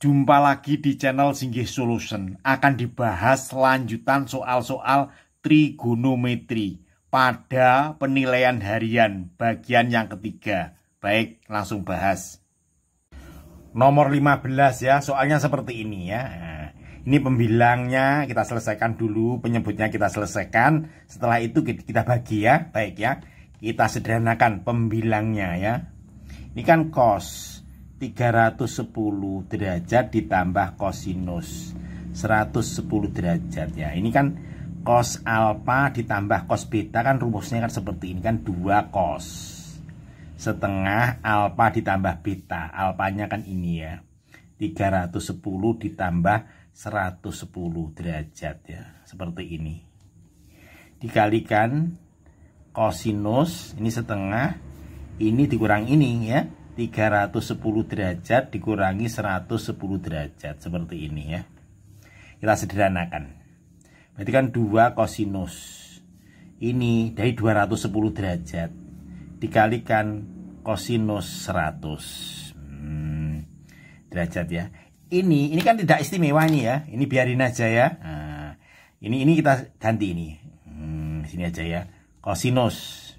Jumpa lagi di channel Singgih Solution. Akan dibahas lanjutan soal-soal trigonometri pada penilaian harian bagian yang ketiga. Baik, langsung bahas. Nomor 15 ya, soalnya seperti ini ya. Ini pembilangnya kita selesaikan dulu, penyebutnya kita selesaikan. Setelah itu kita bagi ya, baik ya. Kita sederhanakan pembilangnya ya. Ini kan cos 310 derajat ditambah kosinus 110 derajat ya. Ini kan cos alfa ditambah cos beta, kan rumusnya kan seperti ini kan, 2 cos setengah alfa ditambah beta. Alfanya kan ini ya, 310 ditambah 110 derajat ya, seperti ini. Dikalikan kosinus, ini setengah, ini dikurang ini ya, 310 derajat dikurangi 110 derajat, seperti ini ya. Kita sederhanakan. Berarti kan 2 kosinus ini dari 210 derajat dikalikan kosinus 100 derajat ya. Ini kan tidak istimewa ini ya. Ini biarin aja ya. Nah, ini kita ganti ini. Sini aja ya. Kosinus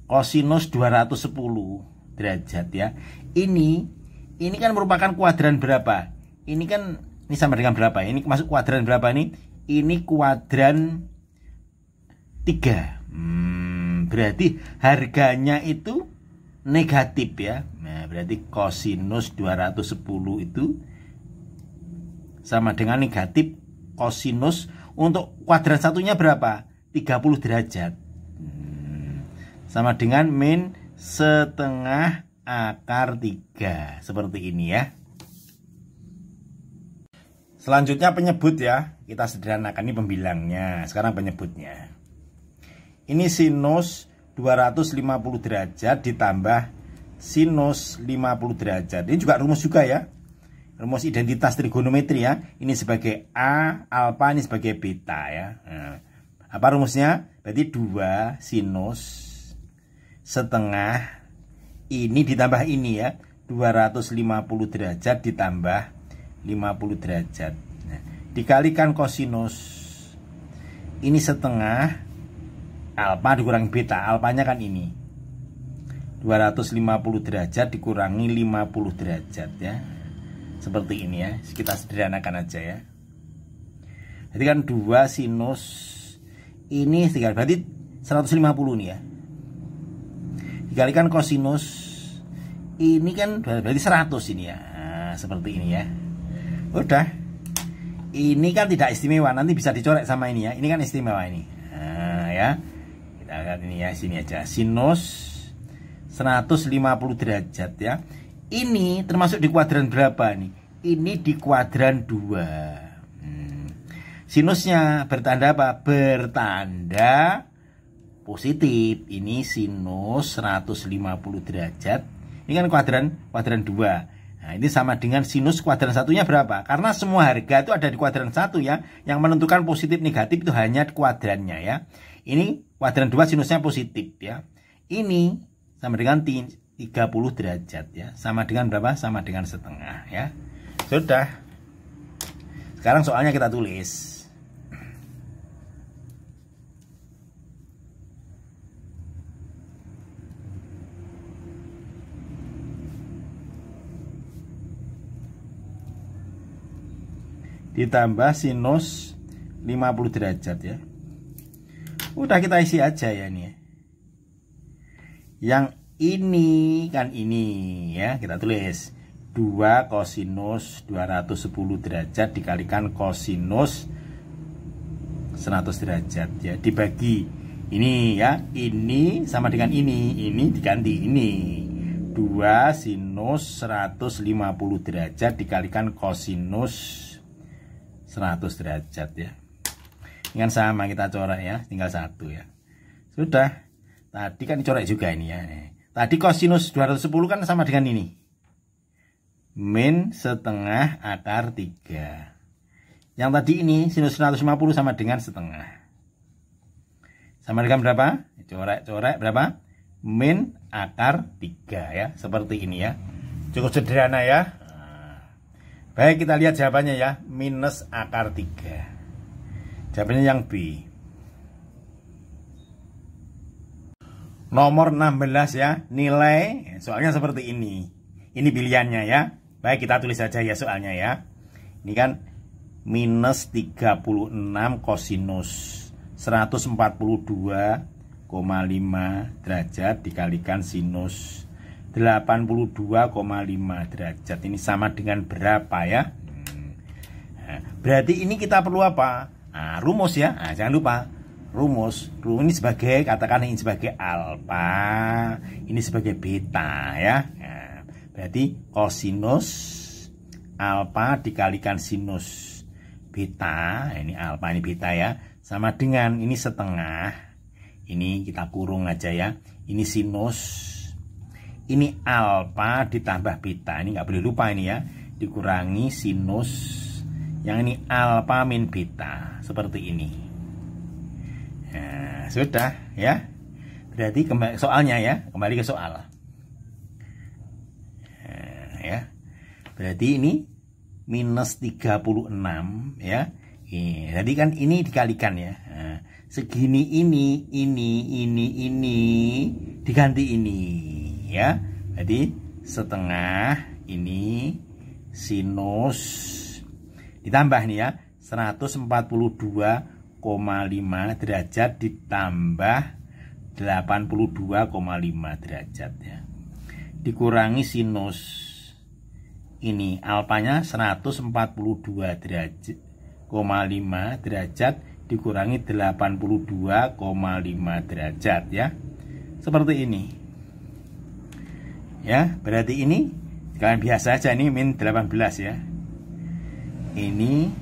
210 derajat ya. Ini kan merupakan kuadran berapa? Ini kan sama dengan berapa? Ini masuk kuadran berapa nih? Ini kuadran 3. Berarti harganya itu negatif ya. Nah, berarti kosinus 210 itu sama dengan negatif kosinus untuk kuadran satunya berapa? 30 derajat. Sama dengan min setengah akar 3, seperti ini ya. Selanjutnya penyebut ya, kita sederhanakan, ini pembilangnya. Sekarang penyebutnya. Ini sinus 250 derajat ditambah sinus 50 derajat. Ini juga rumus juga ya, rumus identitas trigonometri ya. Ini sebagai A, alfa, ini sebagai beta ya. Nah, apa rumusnya? Berarti 2 sinus setengah ini ditambah ini ya, 250 derajat ditambah 50 derajat. Nah, dikalikan kosinus ini setengah alfa dikurangi beta. Alfanya kan ini 250 derajat dikurangi 50 derajat ya, seperti ini ya. Kita sederhanakan aja ya. Jadi kan 2 sinus ini berarti 150 nih ya, dikalikan kosinus ini kan berarti 100 ini ya. Nah, seperti ini ya. Udah. Ini kan tidak istimewa, nanti bisa dicoret sama ini ya. Ini kan istimewa ini. Nah, ya. Kita lihat ini ya, sini aja. Sinus 150 derajat ya. Ini termasuk di kuadran berapa nih? Ini di kuadran 2. Sinusnya bertanda apa? Bertanda positif. Ini sinus 150 derajat. Ini kan kuadran 2. Nah, ini sama dengan sinus kuadran satunya berapa? Karena semua harga itu ada di kuadran 1 ya. Yang menentukan positif negatif itu hanya kuadrannya ya. Ini kuadran 2 sinusnya positif ya. Ini sama dengan 30 derajat ya. Sama dengan berapa? Sama dengan setengah ya. Sudah. Sekarang soalnya kita tulis. Ditambah sinus 50 derajat ya. Udah, kita isi aja ya ini. Yang ini kan ini ya, kita tulis 2 kosinus 210 derajat dikalikan kosinus 100 derajat ya, dibagi ini ya. Ini sama dengan ini diganti ini. 2 sinus 150 derajat dikalikan kosinus 100 derajat ya. Ini kan sama, kita coret ya, tinggal 1 ya. Sudah. Tadi kan dicoret juga ini ya. Tadi kosinus 210 kan sama dengan ini, min setengah akar 3. Yang tadi ini sinus 150 sama dengan setengah. Sama dengan berapa? Coret berapa? Min akar 3 ya. Seperti ini ya. Cukup sederhana ya. Baik, kita lihat jawabannya ya. Minus akar 3. Jawabannya yang B. Nomor 16 ya. Nilai, soalnya seperti ini. Ini pilihannya ya. Baik, kita tulis saja ya soalnya ya. Ini kan minus 36 kosinus 142,5 derajat dikalikan sinus 82,5 derajat. Ini sama dengan berapa ya? Nah, berarti ini kita perlu apa? Nah, rumus ya. Nah, jangan lupa rumus. Ini sebagai, katakan ini sebagai alfa, ini sebagai beta ya. Nah, berarti kosinus alfa dikalikan sinus beta, ini alfa ini beta ya, sama dengan ini setengah. Ini kita kurung aja ya. Ini sinus, ini alfa ditambah beta, ini nggak boleh lupa ini ya, dikurangi sinus yang ini alfa min beta, seperti ini. Nah, sudah ya. Berarti kembali soalnya ya, kembali ke soal. Nah, ya. Berarti ini minus 36 ya. Jadi kan ini dikalikan ya. Nah, segini ini diganti ini ya. Jadi setengah ini sinus ditambah nih ya 142,5 derajat ditambah 82,5 derajat ya. Dikurangi sinus ini alfanya 142 derajat 5 derajat dikurangi 82,5 derajat ya. Seperti ini. Ya, berarti ini kalian biasa aja ini min 18 ya. Ini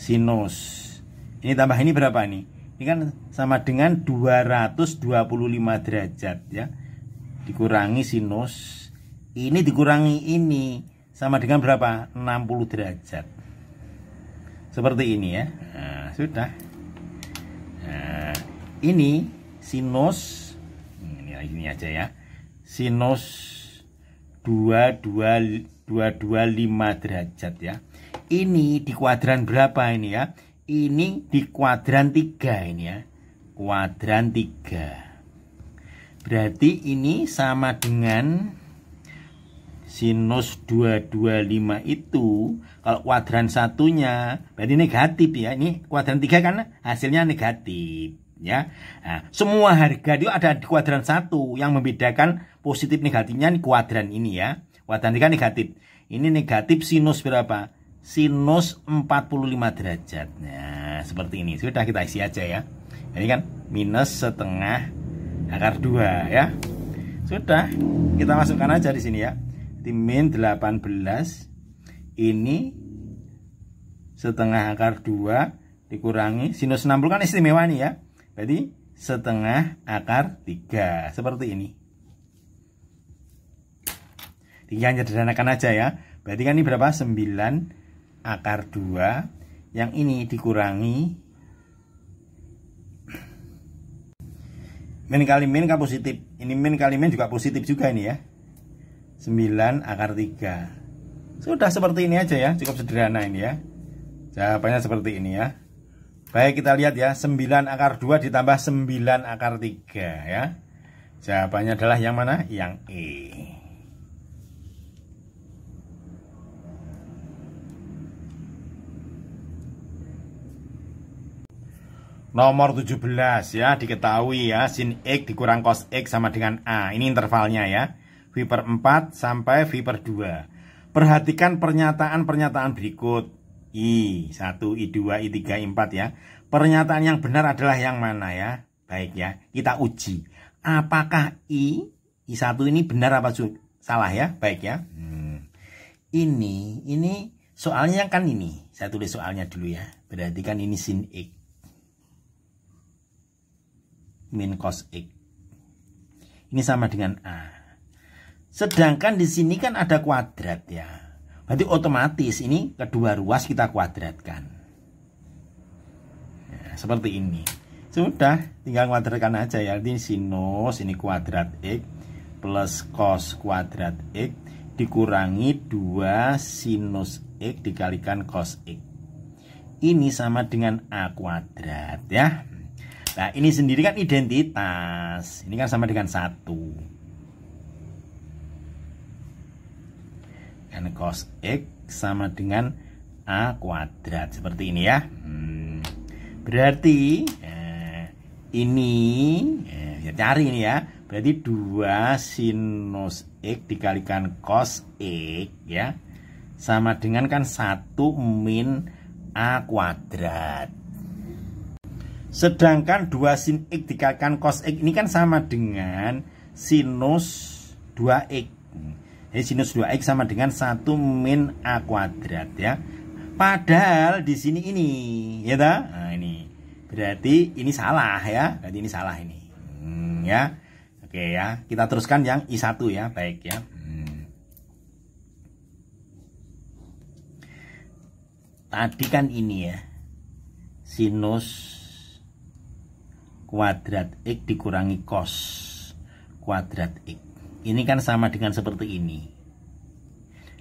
sinus. Ini tambah ini berapa nih? Ini kan sama dengan 225 derajat ya. Dikurangi sinus. Ini dikurangi ini sama dengan berapa? 60 derajat. Seperti ini ya. Nah, sudah. Nah, ini sinus. Ini aja ya. Sinus 225 derajat ya. Ini di kuadran berapa ini ya? Ini di kuadran 3 ini ya. Kuadran 3. Berarti ini sama dengan sinus 225 itu kalau kuadran satunya berarti negatif ya. Ini kuadran 3 kan hasilnya negatif ya. Nah, semua harga itu ada di kuadran 1. Yang membedakan positif negatifnya ini kuadran ini ya. Kuadran 3 negatif. Ini negatif sinus berapa? Sinus 45 derajat. Nah, seperti ini. Sudah kita isi aja ya. Ini kan minus setengah akar 2 ya. Sudah, kita masukkan aja di sini ya. Di min 18 ini setengah akar 2 dikurangi sinus 60 kan istimewa nih ya. Jadi setengah akar 3 seperti ini. Tinggal sederhanakan aja ya. Berarti kan ini berapa? 9 akar 2. Yang ini dikurangi min kali min kan positif. Ini min kali min juga positif juga ini ya. 9 akar 3. Sudah seperti ini aja ya. Cukup sederhana ini ya. Jawabannya seperti ini ya. Baik, kita lihat ya. 9 akar 2 ditambah 9 akar 3 ya. Jawabannya adalah yang mana? Yang E. Nomor 17 ya, diketahui ya, sin X dikurang cos X sama dengan A. Ini intervalnya ya, V per 4 sampai V per 2. Perhatikan pernyataan-pernyataan berikut. I1, I2, I3, I4 ya. Pernyataan yang benar adalah yang mana ya? Baik ya, kita uji. Apakah I1 ini benar apa salah ya? Baik ya. Ini soalnya kan ini. Saya tulis soalnya dulu ya. Berarti kan ini sin X min cos X. Ini sama dengan A. Sedangkan di sini kan ada kuadrat ya. Berarti otomatis ini kedua ruas kita kuadratkan. Nah, seperti ini. Sudah, tinggal kuadratkan aja ya. Ini sinus, ini kuadrat X plus cos kuadrat X dikurangi 2 sinus X dikalikan cos X. Ini sama dengan A kuadrat ya. Nah ini sendiri kan identitas. Ini kan sama dengan 1. Kan cos X sama dengan A kuadrat. Seperti ini ya. Berarti ini ya cari ini ya. Berarti 2 sinus X dikalikan cos X ya. Sama dengan kan 1 min A kuadrat. Sedangkan 2 sin X dikalikan cos X ini kan sama dengan sinus 2X. Jadi sinus 2X sama dengan 1 min A kuadrat ya. Padahal di sini ini ya ta? Nah, ini. Berarti ini salah ya. Berarti ini salah ini. Ya. Oke ya. Kita teruskan yang I1 ya. Baik ya. Tadi kan ini ya, sinus kuadrat X dikurangi cos kuadrat X. Ini kan sama dengan seperti ini.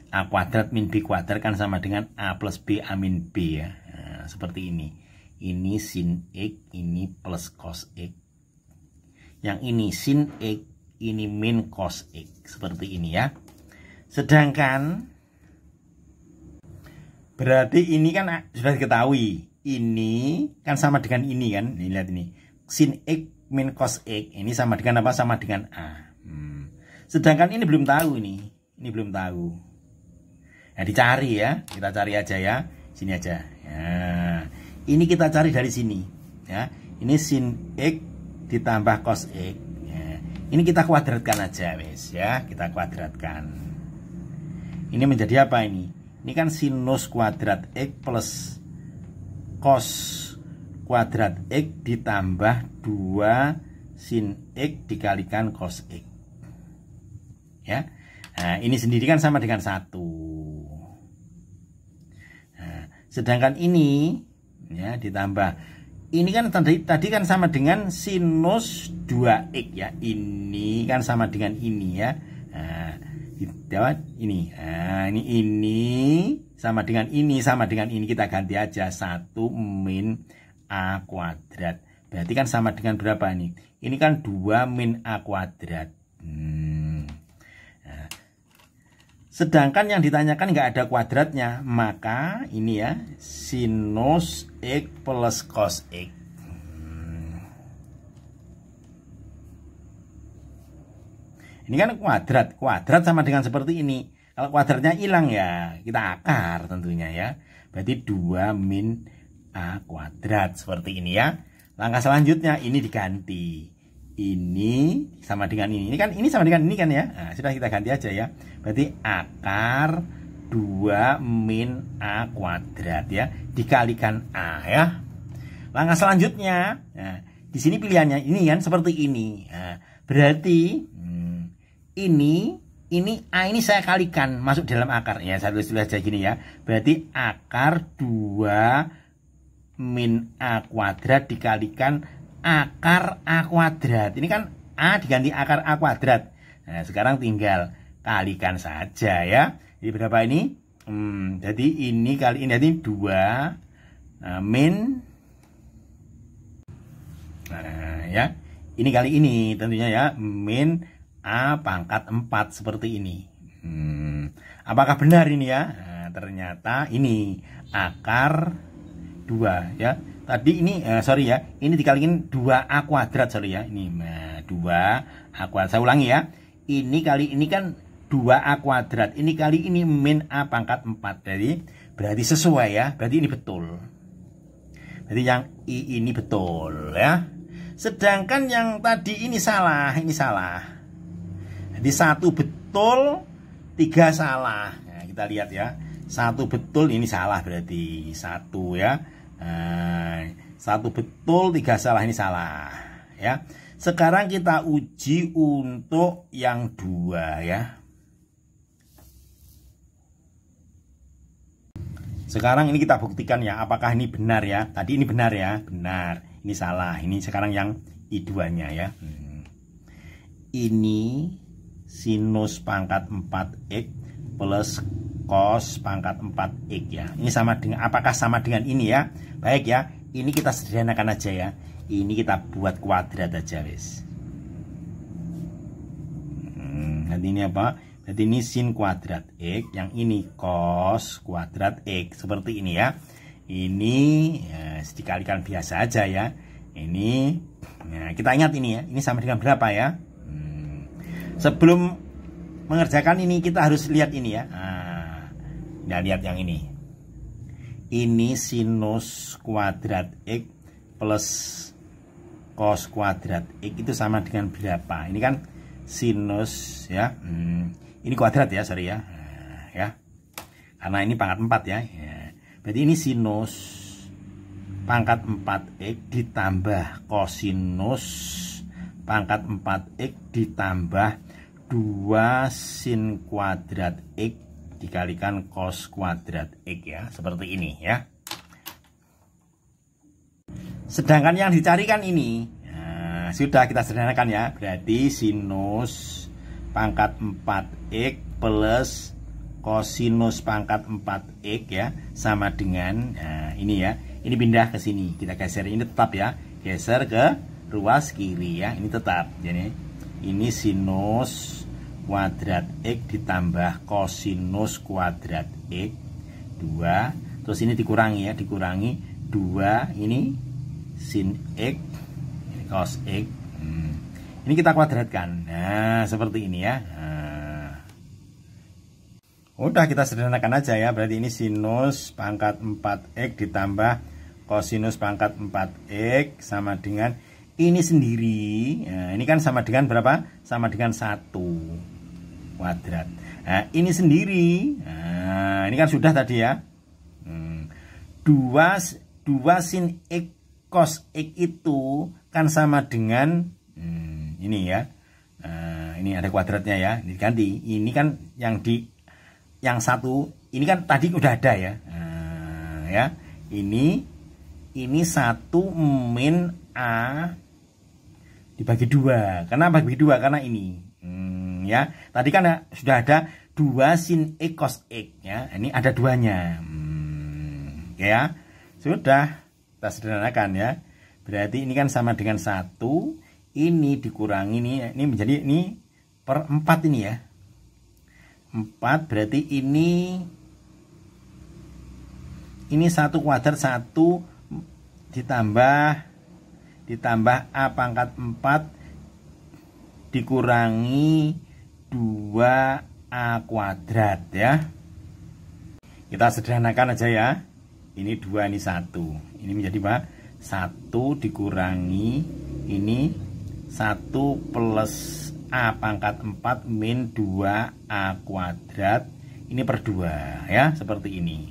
A kuadrat min B kuadrat kan sama dengan A plus B A min B ya. Nah, seperti ini. Ini sin X, ini plus cos X. Yang ini sin X, ini min cos X. Seperti ini ya. Sedangkan berarti ini kan sudah diketahui. Ini kan sama dengan ini kan. Ini lihat ini. Sin X min cos X. Ini sama dengan apa? Sama dengan A. Sedangkan ini belum tahu ini. Ini belum tahu. Nah dicari ya. Kita cari aja ya. Sini aja. Ya. Ini kita cari dari sini. Ya. Ini sin X ditambah cos X. Ya. Ini kita kuadratkan aja wes ya. Kita kuadratkan. Ini menjadi apa ini? Ini kan sinus kuadrat X plus cos kuadrat X ditambah 2 sin X dikalikan cos X. Ya. Nah, ini sendiri kan sama dengan 1. Nah, sedangkan ini ya ditambah ini kan tadi kan sama dengan sinus 2X ya. Ini kan sama dengan ini ya. Nah, ini. Nah, ini sama dengan ini kita ganti aja 1 min A kuadrat. Berarti kan sama dengan berapa nih? Ini kan 2 min A kuadrat. Nah, sedangkan yang ditanyakan nggak ada kuadratnya, maka ini ya sinus X plus cos X. Ini kan kuadrat sama dengan seperti ini. Kalau kuadratnya hilang ya kita akar tentunya ya. Berarti 2 min A kuadrat seperti ini ya. Langkah selanjutnya ini diganti. Ini sama dengan ini. Ini kan ini sama dengan ini kan ya. Nah, sudah kita ganti aja ya. Berarti akar 2 min A kuadrat ya dikalikan A ya. Langkah selanjutnya, nah, di sini pilihannya ini kan seperti ini. Nah, berarti ini A ini saya kalikan masuk dalam akar ya, saya tulis aja gini ya. Berarti akar 2 min A kuadrat dikalikan akar A kuadrat. Ini kan A diganti akar A kuadrat. Nah sekarang tinggal kalikan saja ya. Jadi berapa ini? Jadi ini kali ini jadi 2 min ya. Ini kali ini tentunya ya min A pangkat 4 seperti ini. Apakah benar ini ya? Nah, ternyata ini akar 2 ya. Tadi ini sorry ya, ini dikalikan 2A kuadrat sorry ya. Ini 2A kuadrat. Saya ulangi ya. Ini kali ini kan 2A kuadrat. Ini kali ini min A pangkat 4. Jadi berarti sesuai ya. Berarti ini betul. Berarti yang I ini betul ya. Sedangkan yang tadi ini salah, ini salah. Jadi 1 betul, 3 salah. Nah, kita lihat ya. 1 betul ini salah berarti 1 ya. 1 betul, 3 salah ini salah ya. Sekarang kita uji untuk yang 2 ya. Sekarang ini kita buktikan ya apakah ini benar ya. Tadi ini benar ya, benar. Ini salah. Ini sekarang yang I2-nya ya. Ini sinus pangkat 4X plus cos pangkat 4x ya. Ini sama dengan, apakah sama dengan ini ya? Baik ya, ini kita sederhanakan aja ya. Ini kita buat kuadrat aja wis. Nanti ini apa? Nanti ini sin kuadrat x, yang ini cos kuadrat x, seperti ini ya. Ini ya, dikalikan biasa aja ya. Ini, nah kita ingat ini ya. Ini sama dengan berapa ya? Sebelum mengerjakan ini kita harus lihat ini ya. Nah, lihat yang ini. Ini sinus kuadrat x plus cos kuadrat x itu sama dengan berapa? Ini kan sinus ya. Ini kuadrat ya, sorry ya. Ya. Karena ini pangkat 4 ya. Berarti ini sinus pangkat 4x ditambah kosinus pangkat 4x ditambah 2 sin kuadrat x dikalikan cos kuadrat x ya, seperti ini ya. Sedangkan yang dicarikan ini, nah, sudah kita sederhanakan ya. Berarti sinus pangkat 4x plus kosinus pangkat 4x ya, sama dengan, nah, ini ya. Ini pindah ke sini, kita geser, ini tetap ya. Geser ke ruas kiri ya, ini tetap. Jadi ini sinus kuadrat x ditambah kosinus kuadrat x 2, terus ini dikurangi ya, dikurangi 2, ini sin x, ini cos x. Ini kita kuadratkan. Nah, seperti ini ya. Udah kita sederhanakan aja ya. Berarti ini sinus pangkat 4x ditambah kosinus pangkat 4x sama dengan ini sendiri. Nah, ini kan sama dengan berapa? Sama dengan 1 kuadrat. Nah, ini sendiri. Nah, ini kan sudah tadi ya. 2 sin x cos x itu kan sama dengan ini ya. Ini ada kuadratnya ya. Diganti. Ini kan yang satu ini kan tadi udah ada ya. Ya. Ini 1 min A dibagi 2. Kenapa bagi 2? Karena ini. Ya, tadi kan sudah ada 2 sin x cos x ya. Ini ada 2-nya. Ya. Sudah kita sederhanakan ya. Berarti ini kan sama dengan 1, ini dikurangi ini menjadi ini per 4 ini ya. 4 berarti ini 1 kuadrat 1 ditambah A pangkat 4 dikurangi 2A kuadrat ya. Kita sederhanakan aja ya. Ini 2, ini 1. Ini menjadi apa? 1 dikurangi ini 1 plus A pangkat 4 min 2A kuadrat. Ini per 2 ya, seperti ini.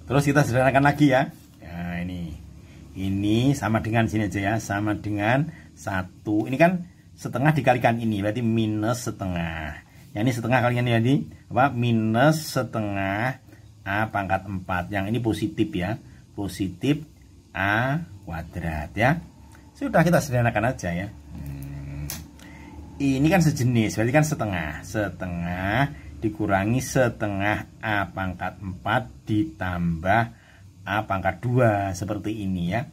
Terus kita sederhanakan lagi ya. Nah, ini sama dengan sini aja ya, sama dengan 1. Ini kan setengah dikalikan ini, berarti minus setengah. Yang ini setengah kalikan ini jadi apa? Minus setengah A pangkat 4. Yang ini positif ya. Positif A kuadrat ya. Sudah kita sederhanakan aja ya. Ini kan sejenis, berarti kan setengah dikurangi setengah A pangkat 4 ditambah A pangkat 2, seperti ini ya.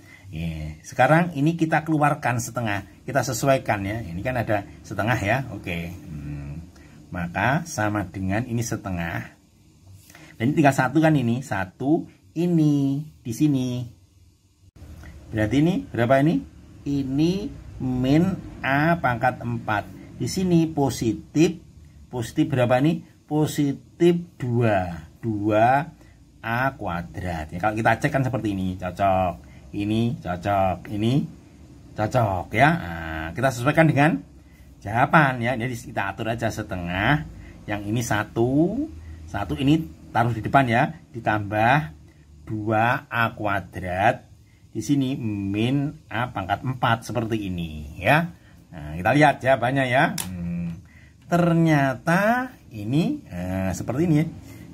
Sekarang ini kita keluarkan setengah, kita sesuaikan ya. Ini kan ada setengah ya, oke. Maka sama dengan ini setengah. Dan ini tinggal 1 kan ini, 1 ini di sini. Berarti ini berapa ini? Ini min A pangkat 4. Di sini positif berapa nih? Positif 2A kuadrat. Ya, kalau kita cek kan seperti ini, cocok. Ini cocok, ini cocok ya. Nah, kita sesuaikan dengan jawaban ya. Jadi kita atur aja setengah. Yang ini 1 ini taruh di depan ya, ditambah 2A kuadrat. Di sini min A pangkat 4 seperti ini ya. Nah, kita lihat jawabannya ya. Ternyata ini seperti ini.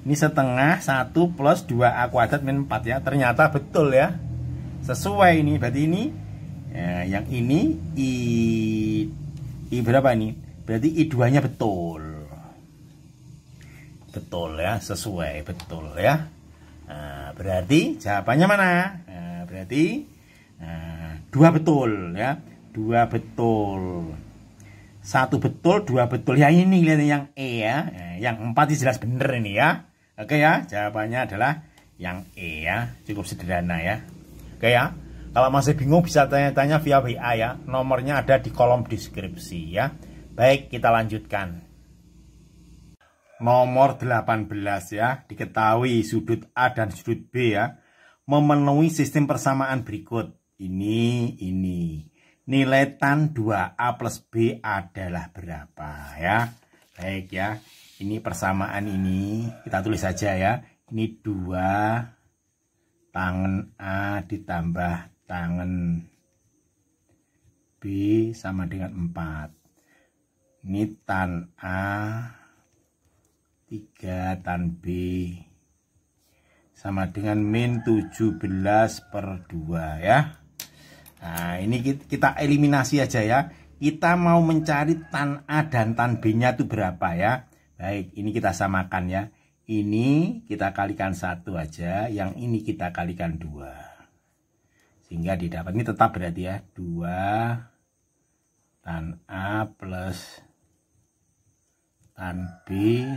Ini setengah 1 plus 2A kuadrat min 4 ya. Ternyata betul ya. Sesuai ini. Berarti ini yang ini I berapa ini? Berarti I2 nya betul. betul ya, sesuai betul ya. Nah, berarti jawabannya mana? Nah, berarti 2 betul ya, 2 betul. 1 betul, 2 betul. Ya ini lihat yang E ya. Yang 4 ini jelas bener ini ya. Oke ya, jawabannya adalah yang E ya. Cukup sederhana ya. Oke ya. Kalau masih bingung bisa tanya-tanya via WA ya. Nomornya ada di kolom deskripsi ya. Baik, kita lanjutkan. Nomor 18 ya. Diketahui sudut A dan sudut B ya memenuhi sistem persamaan berikut. Ini. Nilai tan 2A plus B adalah berapa ya? Baik ya. Ini persamaan ini kita tulis saja ya. Ini 2 tangen A ditambah tangen B sama dengan 4. Ini tan A 3 tan B sama dengan min 17/2 ya. Nah ini kita eliminasi aja ya. Kita mau mencari tan A dan tan B nya itu berapa ya. Baik, ini kita samakan ya. Ini kita kalikan 1 aja, yang ini kita kalikan 2. Sehingga didapat, ini tetap berarti ya 2 tan A plus tan B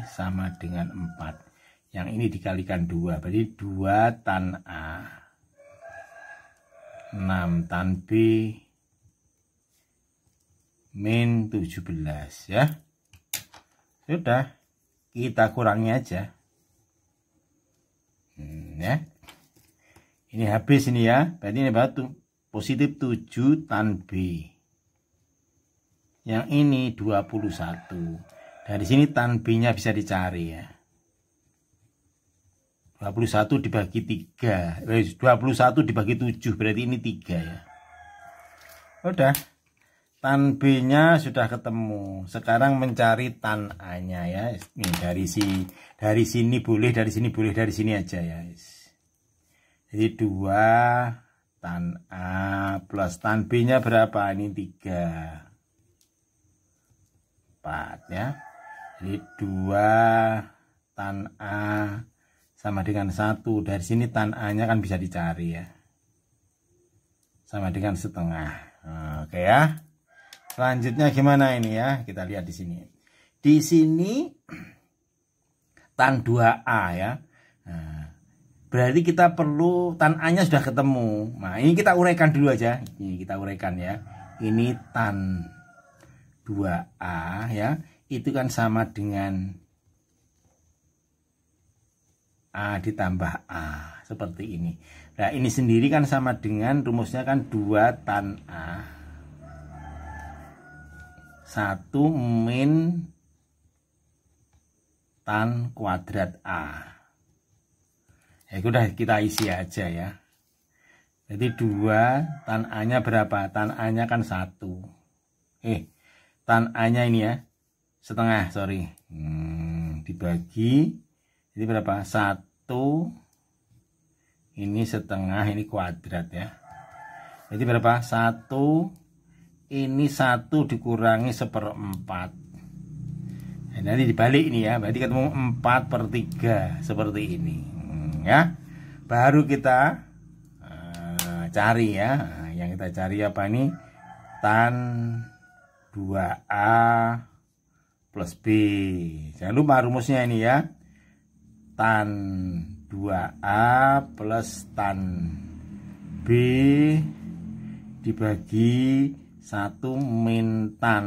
sama dengan 4. Yang ini dikalikan 2, berarti 2 tan A 6 tan B min 17 ya. Sudah, kita kurangi aja ya. Ini habis ini ya, berarti ini batu positif 7 tan B. Yang ini 21. Dari sini tan B nya bisa dicari ya. 21 dibagi 3. 21 dibagi 7 berarti ini 3 ya. Udah. Tan B nya sudah ketemu. Sekarang mencari tan A nya ya. Ini dari sini boleh, dari sini boleh, dari sini aja ya. Jadi 2 tan A plus tan B nya berapa? Ini 3. 4 ya. Jadi 2 tan A sama dengan 1. Dari sini tan A nya kan bisa dicari ya. Sama dengan setengah. Oke ya. Selanjutnya gimana ini ya? Kita lihat di sini. Di sini tan 2A ya. Berarti kita perlu tan A nya sudah ketemu. Nah ini kita uraikan dulu aja. Ini kita uraikan ya. Ini tan 2A ya. Itu kan sama dengan A ditambah A. Seperti ini. Nah ini sendiri kan sama dengan rumusnya kan 2 tan A 1 min tan kuadrat A. Ya udah kita isi aja ya. Jadi 2 tan A nya berapa? Tan A nya kan 1. Tan A nya ini ya setengah, sorry, dibagi jadi berapa? 1 ini setengah, ini kuadrat ya. Jadi berapa? 1 ini 1 dikurangi 1/4. Nah, nanti dibalik ini ya, berarti ketemu 4/3 seperti ini ya. Baru kita cari ya. Yang kita cari apa ini? Tan 2A plus B. Jangan lupa rumusnya ini ya. Tan 2A plus tan B dibagi 1 min tan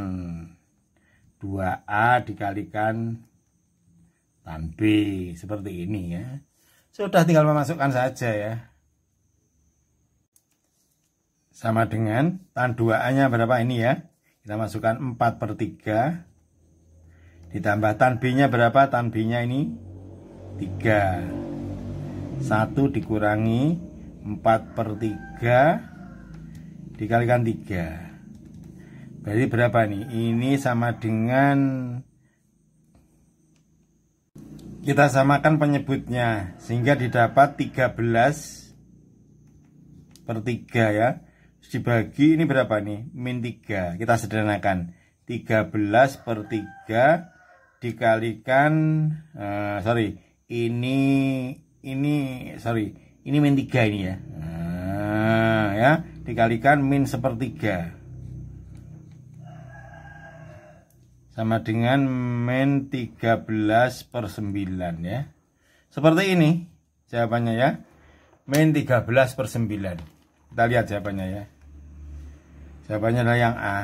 2A dikalikan tan B. Seperti ini ya. Sudah tinggal memasukkan saja ya. Sama dengan tan 2A nya berapa ini ya. Kita masukkan 4/3. Ditambah tan B nya berapa? Tan B nya ini 3. 1 dikurangi 4/3 dikalikan 3. Berarti berapa nih? Ini sama dengan, kita samakan penyebutnya sehingga didapat 13/3 ya. Dibagi ini berapa nih? Min 3. Kita sederhanakan. 13/3 dikalikan ini min 3 ini ya. Ya, dikalikan min sepertiga sama dengan min 13/9 ya. Seperti ini jawabannya ya. Min 13/9. Kita lihat jawabannya ya. Jawabannya adalah yang A.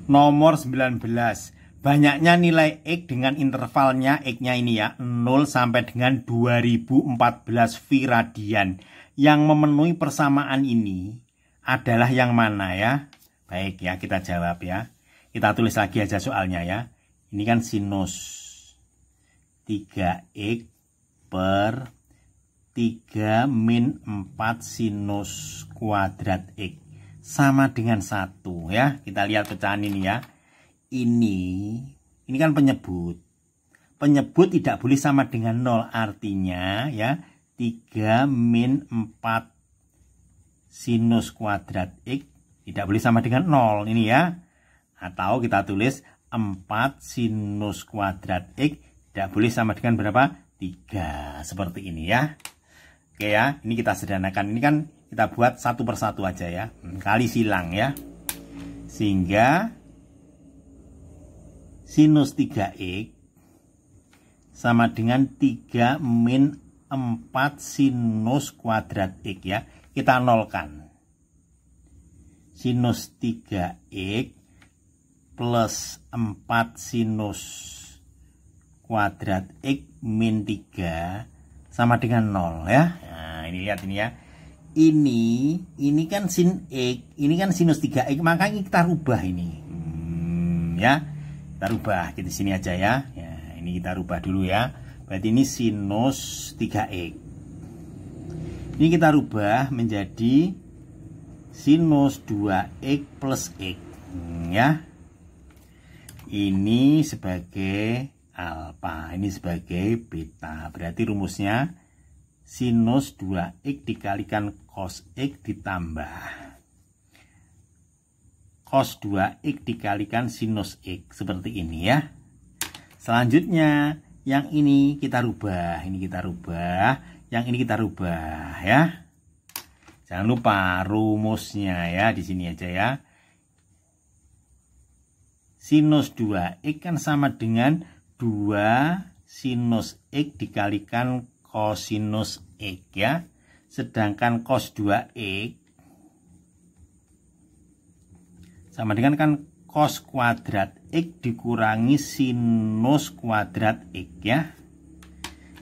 Nomor 19. Banyaknya nilai X dengan intervalnya X-nya ini ya 0 sampai dengan 2014 viradian. Yang memenuhi persamaan ini adalah yang mana ya? Baik ya, kita jawab ya. Kita tulis lagi aja soalnya ya. Ini kan sinus 3X per 3 min 4 sinus kuadrat X sama dengan 1 ya. Kita lihat pecahan ini ya. Ini kan penyebut. Penyebut tidak boleh sama dengan 0. Artinya ya 3 min 4 sinus kuadrat X tidak boleh sama dengan 0 ini ya. Atau kita tulis 4 sinus kuadrat X tidak boleh sama dengan berapa? 3. Seperti ini ya. Oke ya, ini kita sederhanakan. Ini kan kita buat satu persatu aja ya. Kali silang ya. Sehingga sinus 3X sama dengan 3 min 4 sinus kuadrat X ya. Kita nolkan. Sinus 3X plus 4 sinus kuadrat X min 3 sama dengan 0 ya. Nah, ini lihat ini ya. Ini kan sin X, ini kan sinus 3X, makanya kita rubah ini. Ya. Kita rubah di sini aja ya. Ya, ini kita rubah dulu ya. Berarti ini sinus 3X. Ini kita rubah menjadi sinus 2X plus X. Ya. Ini sebagai alfa, ini sebagai beta. Berarti rumusnya sinus 2X dikalikan cos X ditambah cos 2X dikalikan sinus X. Seperti ini ya. Selanjutnya yang ini kita rubah. Ini kita rubah. Yang ini kita rubah ya. Jangan lupa rumusnya ya. Di sini aja ya. Sinus 2X kan sama dengan 2 sinus X dikalikan kosinus X ya. Sedangkan cos 2X sama dengan kan cos kuadrat X dikurangi sinus kuadrat X ya.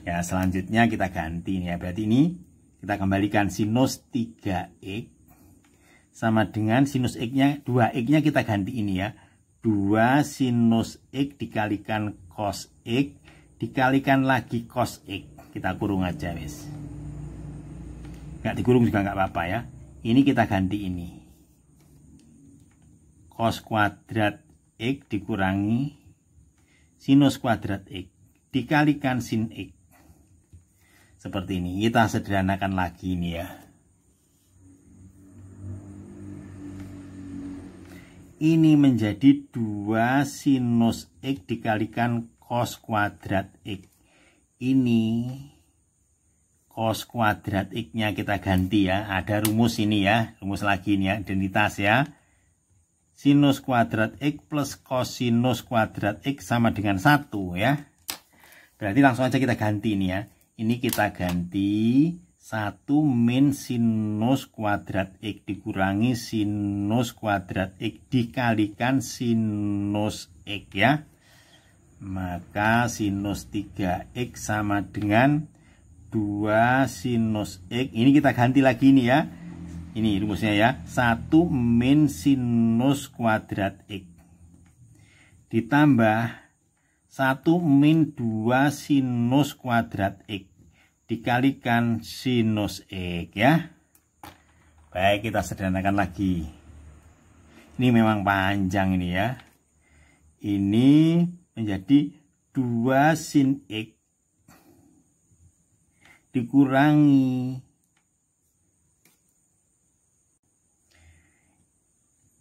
Ya, selanjutnya kita ganti nih ya. Berarti ini kita kembalikan sinus 3X sama dengan sinus X-nya, 2X-nya kita ganti ini ya. 2 sinus X dikalikan cos X dikalikan lagi cos X. Kita kurung aja wes. Nggak dikurung juga nggak apa-apa ya. Ini kita ganti ini. Cos kuadrat X dikurangi sinus kuadrat X dikalikan sin X. Seperti ini. Kita sederhanakan lagi ini ya. Ini menjadi 2 sinus X dikalikan cos kuadrat X. Ini cos kuadrat X-nya kita ganti ya. Ada rumus ini ya. Rumus lagi ini ya. Identitas ya. Sinus kuadrat X plus kosinus kuadrat X sama dengan 1 ya. Berarti langsung aja kita ganti ini ya. Ini kita ganti 1 min sinus kuadrat X dikurangi sinus kuadrat X dikalikan sinus X ya. Maka sinus 3X sama dengan 2 sinus X. Ini kita ganti lagi ini ya. Ini rumusnya ya. 1 min sinus kuadrat X ditambah 1 min 2 sinus kuadrat X dikalikan sinus X ya. Baik, kita sederhanakan lagi. Ini memang panjang ini ya. Ini menjadi 2 sin X dikurangi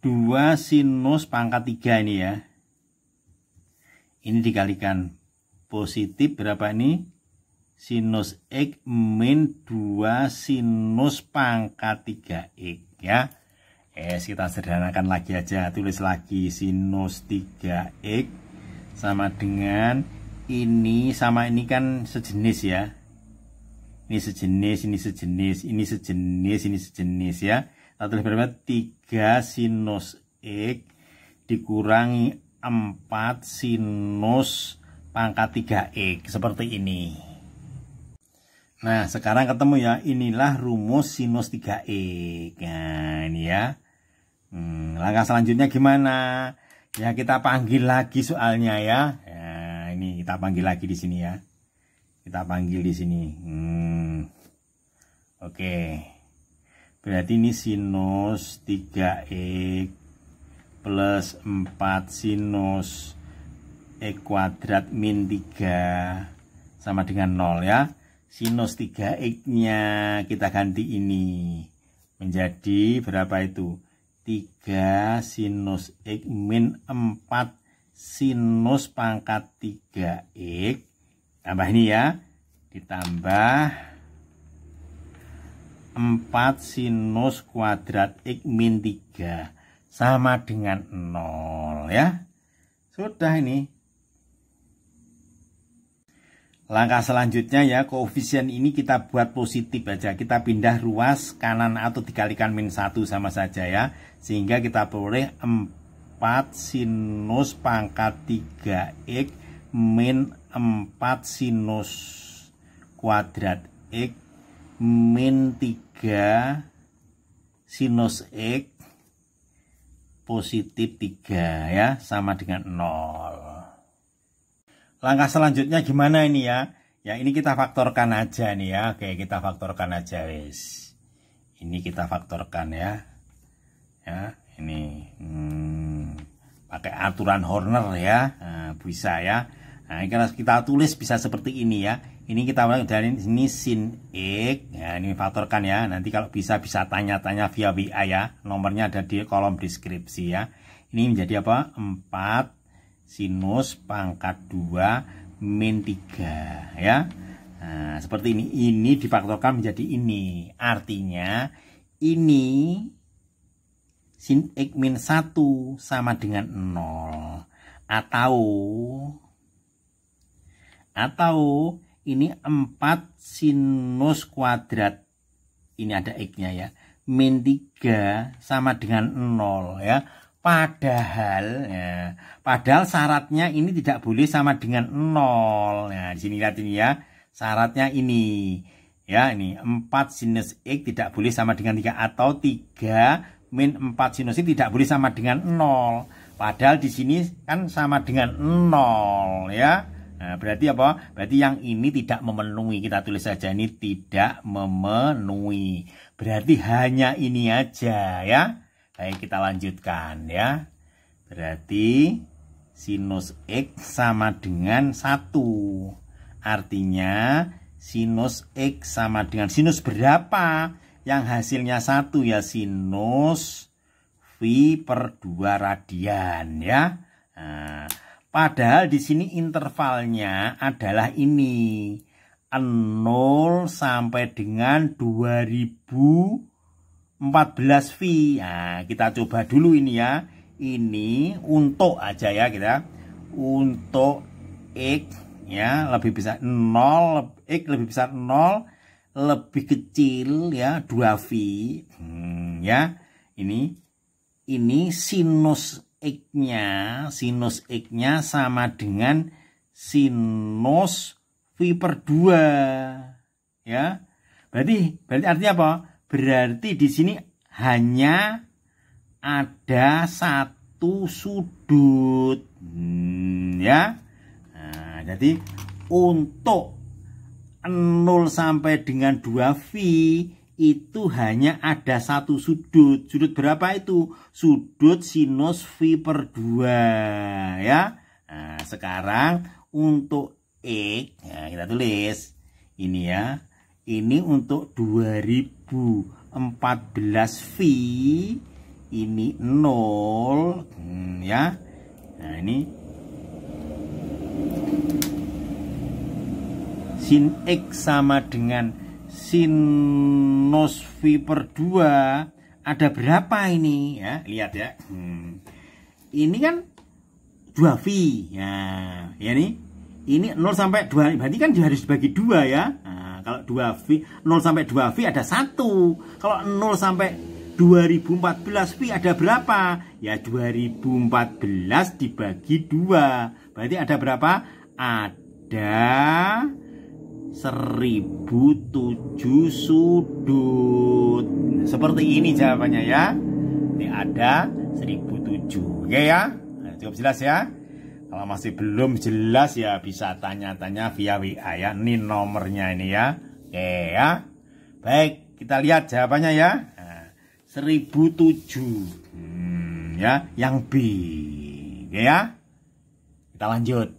2 sinus pangkat 3 ini ya. Ini dikalikan positif berapa ini? Sinus X min 2 sinus pangkat 3X ya. Kita sederhanakan lagi aja, tulis lagi sinus 3X sama dengan ini sama ini kan sejenis ya. Ini sejenis, ini sejenis, ini sejenis, ini sejenis ya. Kita tulis berapa? 3 sinus X dikurangi 4 sinus pangkat 3X seperti ini. Nah, sekarang ketemu ya, inilah rumus sinus 3X. Nah, ini ya. Langkah selanjutnya gimana? Ya, kita panggil lagi soalnya ya. Ya, ini kita panggil lagi di sini ya. Kita panggil di sini. Oke. Berarti ini sinus 3X plus 4 sinus X kuadrat min 3 sama dengan 0 ya. Sinus 3X-nya kita ganti ini menjadi berapa itu? 3 sinus X min 4 sinus pangkat 3X tambah ini ya, ditambah 4 sinus kuadrat X min 3 sama dengan 0 ya. Sudah ini. Langkah selanjutnya ya, koefisien ini kita buat positif aja. Kita pindah ruas kanan atau dikalikan min 1 sama saja ya. Sehingga kita peroleh 4 sinus pangkat 3X min 4 sinus kuadrat X min 3 sinus X positif 3 ya, sama dengan 0. Langkah selanjutnya gimana ini ya? Ya ini kita faktorkan aja nih ya. Oke, kita faktorkan aja wis. Ini kita faktorkan ya. Ya, ini pakai aturan Horner ya. Nah, bisa ya. Nah, kalau kita tulis bisa seperti ini ya. Ini kita dari sini sin X. Ya, ini faktorkan ya. Nanti kalau bisa tanya-tanya via WA ya. Nomornya ada di kolom deskripsi ya. Ini menjadi apa? 4 sinus pangkat 2 min 3 ya. Nah, seperti ini. Ini difaktorkan menjadi ini. Artinya ini sin X min 1 sama dengan 0. Atau ini 4 sinus kuadrat. Ini ada X-nya ya. Min 3 sama dengan 0 ya. Padahal syaratnya ini tidak boleh sama dengan 0. Nah, di sini lihat ini ya. Syaratnya ini. Ya, ini 4 sinus X tidak boleh sama dengan 3 atau 3 min 4 sinus X tidak boleh sama dengan 0. Padahal di sini kan sama dengan 0 ya. Nah, berarti apa? Berarti yang ini tidak memenuhi. Kita tulis saja ini tidak memenuhi. Berarti hanya ini aja ya. Baik, kita lanjutkan ya. Berarti sinus X sama dengan 1. Artinya sinus X sama dengan sinus berapa? Yang hasilnya 1 ya, sinus V per 2 radian ya. Nah, padahal di sini intervalnya adalah ini. 0 sampai dengan 2014 V. Nah, kita coba dulu ini ya. Ini untuk aja ya kita. Untuk X ya lebih besar 0, X lebih besar 0, lebih kecil ya 2V. Ya. Ini sinus X-nya sama dengan sinus V per 2. Ya. Berarti artinya apa? Berarti di sini hanya ada satu sudut. Ya. Nah, jadi untuk 0 sampai dengan 2V itu hanya ada satu sudut. Sudut berapa itu? Sudut sinus V per 2 ya. Nah, sekarang untuk X, nah kita tulis ini ya. Ini untuk 2014 V ini 0, ya. Nah, ini sin X sama dengan sinus V per 2 ada berapa ini, ya? Lihat ya. Ini kan 2V. Ya, ya nih. Ini 0 sampai 2, berarti kan harus dibagi 2 ya. Nah, kalau 2V, 0 sampai 2V ada 1. Kalau 0 sampai 2014 V ada berapa? Ya 2014 dibagi 2. Berarti ada berapa? Ada 1007 sudut. Seperti ini jawabannya ya. Ini ada 1007. Oke ya? Nah, cukup jelas ya? Kalau masih belum jelas ya bisa tanya-tanya via WA ya. Ini nomornya ini ya. Oke ya. Baik, kita lihat jawabannya ya. Nah, 1007. Ya, yang B. Oke ya. Kita lanjut.